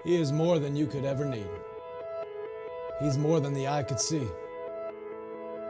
He is more than you could ever need. He's more than the eye could see.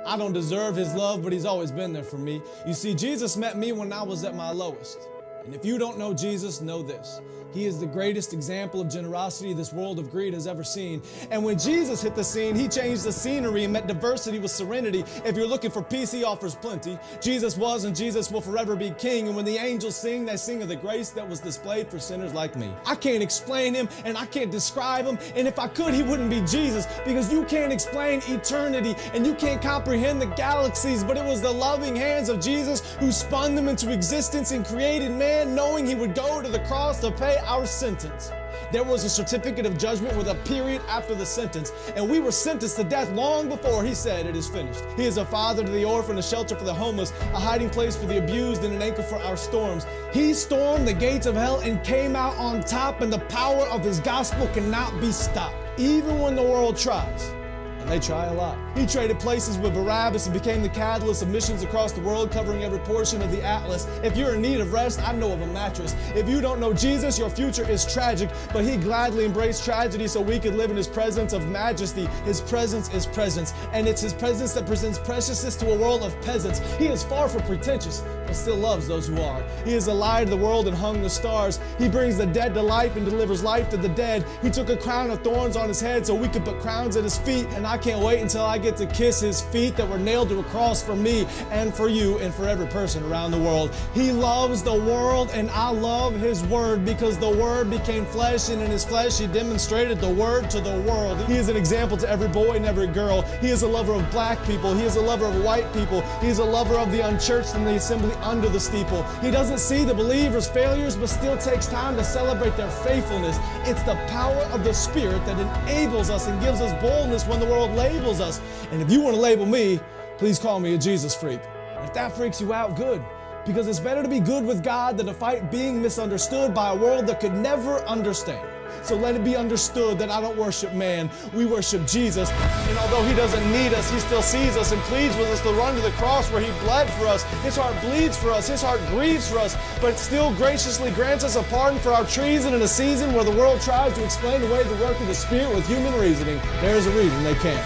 I don't deserve his love, but he's always been there for me. You see, Jesus met me when I was at my lowest. And if you don't know Jesus, know this. He is the greatest example of generosity this world of greed has ever seen. And when Jesus hit the scene, he changed the scenery and met diversity with serenity. If you're looking for peace, he offers plenty. Jesus was and Jesus will forever be king. And when the angels sing, they sing of the grace that was displayed for sinners like me. I can't explain him and I can't describe him. And if I could, he wouldn't be Jesus, because you can't explain eternity and you can't comprehend the galaxies. But it was the loving hands of Jesus who spun them into existence and created man, knowing he would go to the cross to pay our sentence. There was a certificate of judgment with a period after the sentence, and we were sentenced to death long before he said it is finished. He is a father to the orphan, a shelter for the homeless, a hiding place for the abused, and an anchor for our storms. He stormed the gates of hell and came out on top, and the power of his gospel cannot be stopped, even when the world tries. And they try a lot. He traded places with Barabbas and became the catalyst of missions across the world, covering every portion of the atlas. If you're in need of rest, I know of a mattress. If you don't know Jesus, your future is tragic, but he gladly embraced tragedy so we could live in his presence of majesty. His presence is presence, and it's his presence that presents preciousness to a world of peasants. He is far from pretentious, but still loves those who are. He is the light of the world and hung the stars. He brings the dead to life and delivers life to the dead. He took a crown of thorns on his head so we could put crowns at his feet, and I can't wait until I get to kiss his feet that were nailed to a cross for me and for you and for every person around the world. He loves the world, and I love his word, because the word became flesh, and in his flesh he demonstrated the word to the world. He is an example to every boy and every girl. He is a lover of black people. He is a lover of white people. He is a lover of the unchurched and the assembly under the steeple. He doesn't see the believers' failures, but still takes time to celebrate their faithfulness. It's the power of the Spirit that enables us and gives us boldness when the world labels us. And if you want to label me, please call me a Jesus freak. And if that freaks you out, good. Because it's better to be good with God than to fight being misunderstood by a world that could never understand. So let it be understood that I don't worship man, we worship Jesus. And although he doesn't need us, he still sees us and pleads with us to run to the cross where he bled for us. His heart bleeds for us, his heart grieves for us, but still graciously grants us a pardon for our treason in a season where the world tries to explain away the work of the Spirit with human reasoning. There is a reason they can't.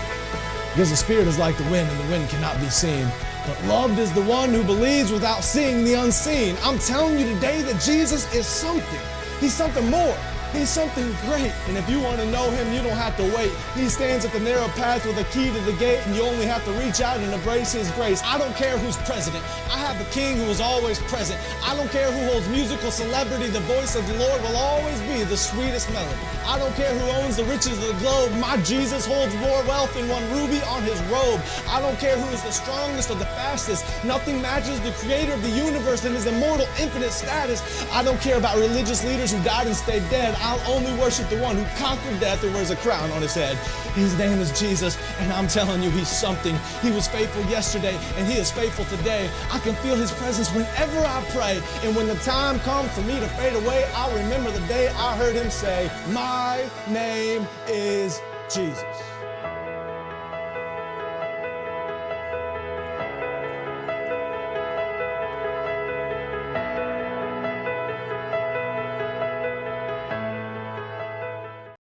Because the Spirit is like the wind, and the wind cannot be seen. But loved is the one who believes without seeing the unseen. I'm telling you today that Jesus is something. He's something more. He's something great. And if you want to know him, you don't have to wait. He stands at the narrow path with a key to the gate, and you only have to reach out and embrace his grace. I don't care who's president. I have the king who is always present. I don't care who holds musical celebrity. The voice of the Lord will always be the sweetest melody. I don't care who owns the riches of the globe. My Jesus holds more wealth than one ruby on his robe. I don't care who is the strongest or the fastest. Nothing matches the creator of the universe and his immortal infinite status. I don't care about religious leaders who died and stayed dead. I'll only worship the one who conquered death and wears a crown on his head. His name is Jesus, and I'm telling you, he's something. He was faithful yesterday, and he is faithful today. I can feel his presence whenever I pray, and when the time comes for me to fade away, I'll remember the day I heard him say, "My name is Jesus."